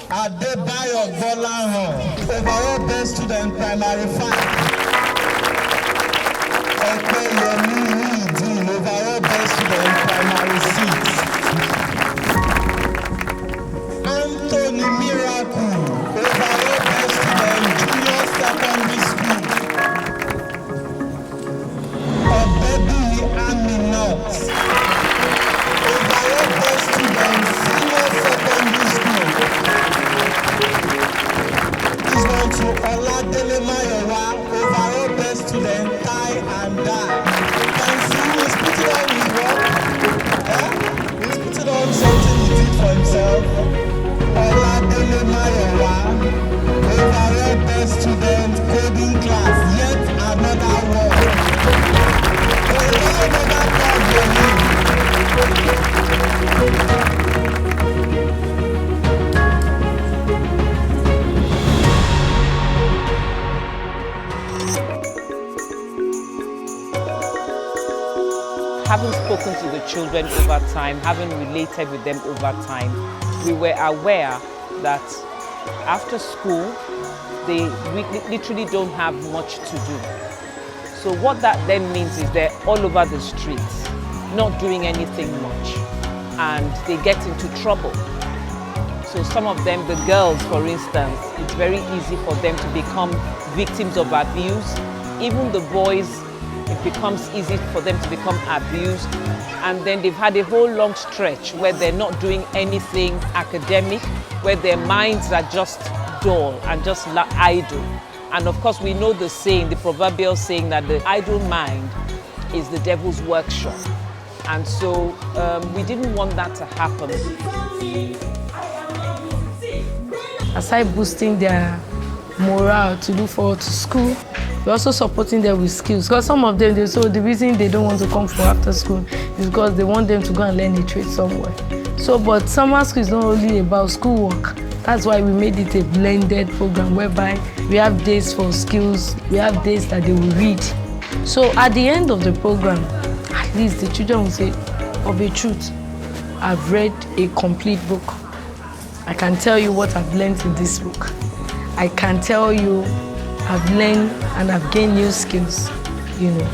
Adebayo Bolahan, overall best student primary 5. Ekeyemi Muideen, overall best student primary 6. Anthony Miracle, overall best student junior secondary school. Obebi Aminat, overall best student senior secondary school. This one to Oladele Mayowa, overall best student tie and die. Can see he's putting on his work. He's putting on something he did for himself. Oladele Mayowa, overall best student coding class. Yet another one. Having spoken to the children over time, having related with them over time, we were aware that after school, they literally don't have much to do. So what that then means is they're all over the streets, not doing anything much, and they get into trouble. So some of them, the girls for instance, it's very easy for them to become victims of abuse. Even the boys, it becomes easy for them to become abused, and then they've had a whole long stretch where they're not doing anything academic, where their minds are just dull and just idle. And of course we know the saying, the proverbial saying that the idle mind is the devil's workshop. And so we didn't want that to happen. Aside boosting their morale to look forward to school, we're also supporting them with skills. Because some of them, so the reason they don't want to come for after school is because they want them to go and learn a trade somewhere. So, but summer school is not only about schoolwork. That's why we made it a blended program whereby we have days for skills, we have days that they will read. So at the end of the program, at least the children will say, of a truth, I've read a complete book. I can tell you what I've learned in this book. I can tell you I've learned and I've gained new skills, you know.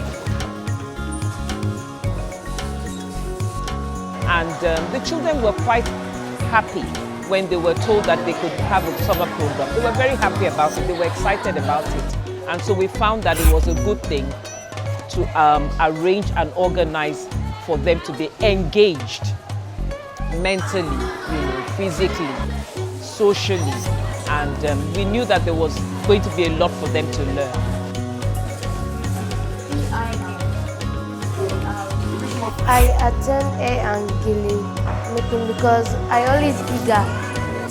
And the children were quite happy when they were told that they could have a summer program. They were very happy about it, they were excited about it. And so we found that it was a good thing to arrange and organize for them to be engaged mentally, you know, physically, socially. And we knew that there was going to be a lot for them to learn. I attend hair and gele making because I always eager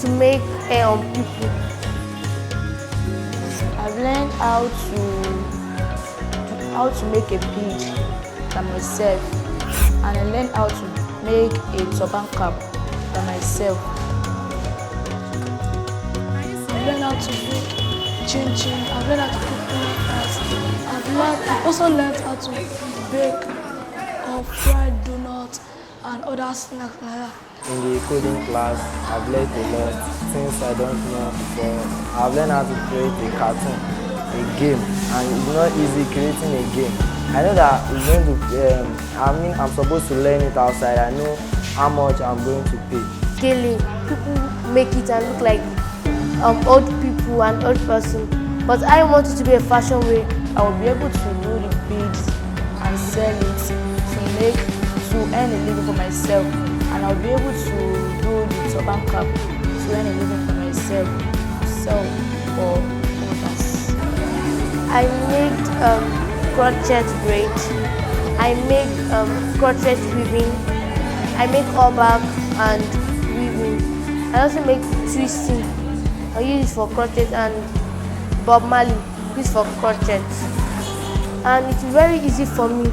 to make hair on people. I've learned how to make a bead by myself, and I learned how to make a turban cap by myself. I've learned how to make chin-chin, I've learned how to cook breakfast, I've also learned how to bake or fried donuts and other snacks like that. In the coding class, I've learned a lot, things I don't know before. I've learned how to create a cartoon, a game, and it's not easy creating a game. I know that it's going to, I'm supposed to learn it outside. I know how much I'm going to pay. Gele, people make it and look like old people and old person. But I want it to be a fashion way. I will be able to do the beads and sell it to earn a living for myself. And I'll be able to do the turban cap to earn a living for myself, to sell for others. I make crochet braid. I make crochet weaving. I make all back and weaving. I also make twisting. I use it for crochet, and Bob Marley is for crochet. And it's very easy for me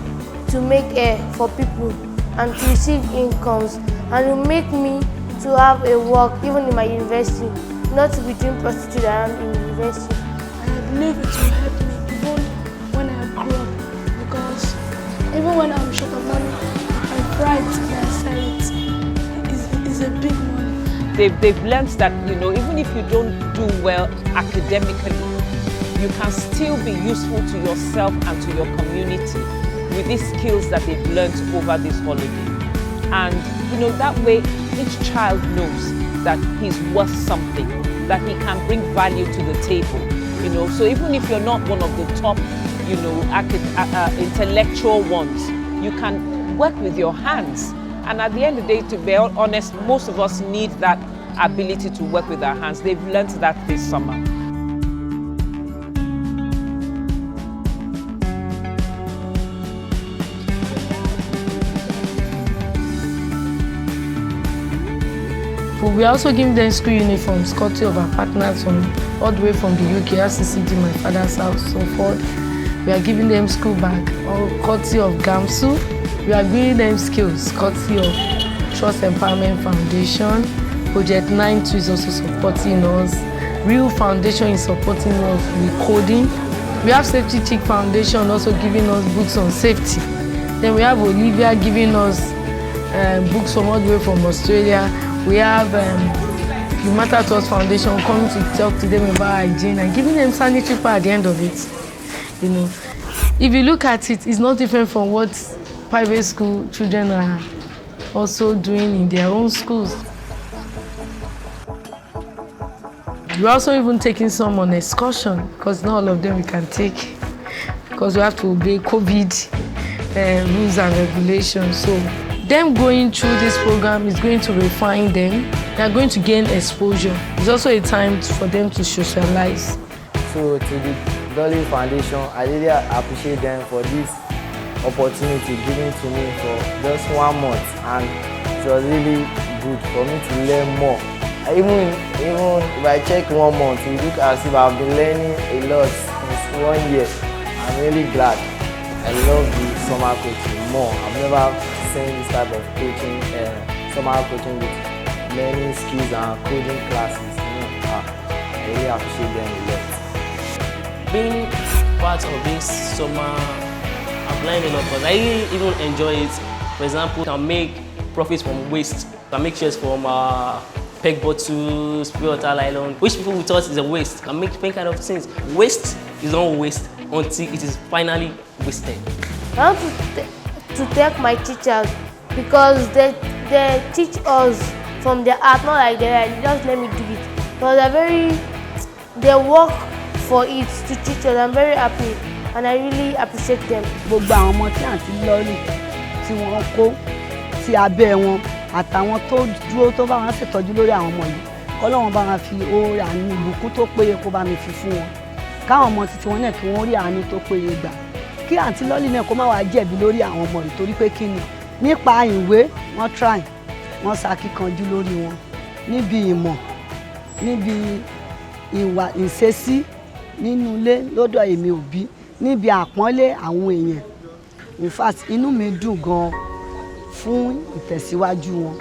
to make hair for people and to receive incomes, and it will make me to have a work even in my university, not to be doing prostitute around in university. And I believe it will help me even when I grow up, because even when I'm short of money, I try to sell it. It's a big money. they've learned that, you know, even if you don't do well academically, you can still be useful to yourself and to your community with these skills that they've learned over this holiday. And, you know, that way each child knows that he's worth something, that he can bring value to the table, you know. So even if you're not one of the top, you know, intellectual ones, you can work with your hands. And at the end of the day, to be honest, most of us need that ability to work with our hands. They've learned that this summer. We are also giving them school uniforms, courtesy of our partners all the way from the UK, RCCD, my father's house, so forth. We are giving them school bag, courtesy of GAMSU. We are giving them skills, courtesy of Trust Empowerment Foundation. Project 92 is also supporting us. Real Foundation is supporting us with coding. We have Safety Chick Foundation also giving us books on safety. Then we have Olivia giving us books from all the way from Australia. We have You Matter to Us Foundation coming to talk to them about hygiene and giving them sanitary pad at the end of it. You know, if you look at it, it's not different from what private school children are also doing in their own schools. We're also even taking some on excursion because not all of them we can take because we have to obey COVID rules and regulations. So them going through this program is going to refine them. They are going to gain exposure. It's also a time for them to socialize. So to the Dolly Foundation, I really appreciate them for this opportunity given to me for just 1 month, and it was really good for me to learn more. Even if I check 1 month, it looks as if I've been learning a lot since 1 year. I'm really glad. I love the summer coaching more. I've never seen this type of coaching, summer coaching with learning skills and coding classes. I really appreciate them a lot. Being part of this summer, I've learned a lot because I even enjoy it. For example, I can make profits from waste. I can make shirts from peg bottles, pure water nylon, which people would thought is a waste. Can make different kind of things. Waste is not waste until it is finally wasted. I want to thank my teachers because they teach us from their art, not like they just let me do it. But they work for it to teach us. I'm very happy and I really appreciate them. Gbogbo àwọn ọmọ tí àǹtí Lọ́lì tí wọ́n kó sí abẹ́ wọn àtàwọn tó dúró tó bá wọn ṣètọ́jú lórí àwọn ọmọ yìí k'Ọlọ́run bá wọn fi oore àánú ìbùkún tó péye kó bá mi fi fún wọn. Káwọn ọmọ títí wọn náà kí wọ́n rí àánú tó péye gbà. Kí àǹtí Lọ́lì náà kó má wàá jẹ̀bi lórí àwọn ọmọ yìí torí pé kí ni nípa ìwé wọ́n try wọ́n ṣàkíkanjú lórí wọn níbi ìmọ̀ níbi ìwà ìṣesí nínú ilé lọ́dọ̀ èmi òbí níbi àpọ́nlé àwọn èèyàn. In fact inú mi dùn gan fún ìtẹ̀síwájú wọn.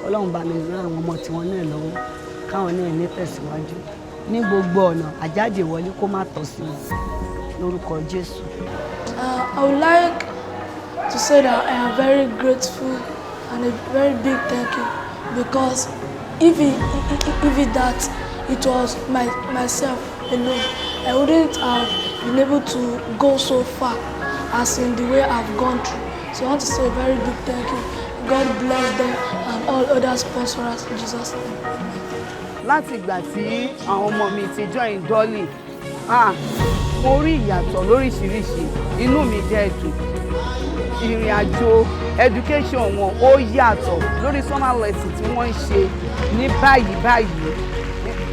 Ọlọ́run bá mi ràn àwọn ọmọ tiwọn náà lọ́wọ́ káwọn náà ní tẹ̀síwájú ní gbogbo ọ̀nà àjáde wọlé kó má tọ́ sí wọn lórúkọ Jésù. I would like to say that I am very grateful and a very big thank you because if that it was myself alone, I wouldn't have been able to go so far as in the way I've gone through. So I want to say a very big thank you. God bless them and all other sponsors in Jesus' name. Láti ìgbà tí àwọn ọmọ mi ti join Dolly, mo rí ìyàtọ̀ lóríṣiríṣi, inú mi dẹ̀ dùn. Ìrìn àjò education wọn ó yàtọ̀ lórí summer lesson tí wọ́n ń ṣe ní báyìí.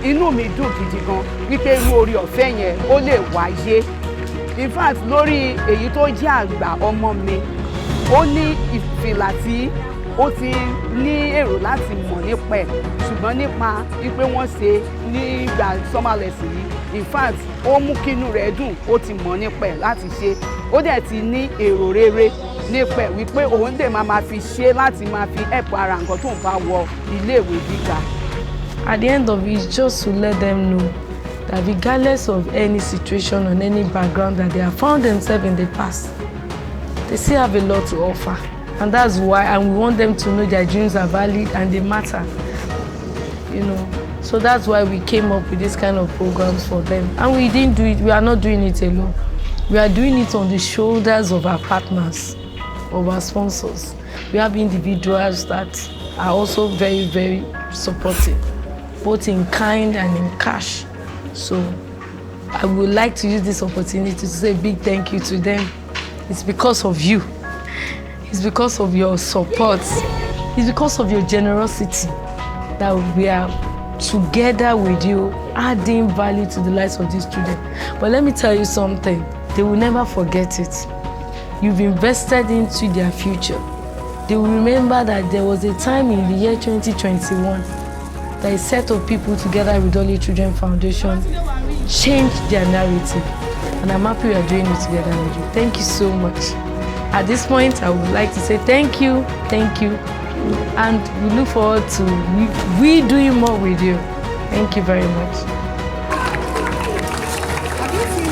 Inú mi dùn gidi gan wípé irú oore ọ̀fẹ́ yẹn ó lè wáyé. In fact lórí èyí tó jẹ́ àgbà ọmọ mi, ó ní ìfìlà tí ó ti ní èrò láti mọ̀ nípa ẹ̀ ṣùgbọ́n nípa wípé wọ́n ṣe nígbà summer lesson yìí. In fact ó mú kínú rẹ̀ dùn, ó ti mọ̀ nípa ẹ̀ láti ṣe. Ó dẹ̀ ti ní èrò rere nípa ẹ̀ wípé òun dẹ̀ máa fi ṣe láti máa fi help ara nǹkan tó ń bá wọ iléèwé gíga. At the end of it, it's just to let them know that regardless of any situation or any background that they have found themselves in the past, they still have a lot to offer. And that's why, and we want them to know their dreams are valid and they matter. you know. So that's why we came up with this kind of programs for them. And we didn't do it, we are not doing it alone. We are doing it on the shoulders of our partners, of our sponsors. We have individuals that are also very, very supportive, both in kind and in cash. So I would like to use this opportunity to say a big thank you to them. It's because of you. It's because of your support. It's because of your generosity that we are together with you, adding value to the lives of these children. But let me tell you something, they will never forget it. You've invested into their future. They will remember that there was a time in the year 2021 that a set of people together with Dolly Children Foundation changed their narrative. And I'm happy we are doing it together with you. Thank you so much. At this point, I would like to say thank you, and we look forward to we doing more with you. Thank you very much. Have you seen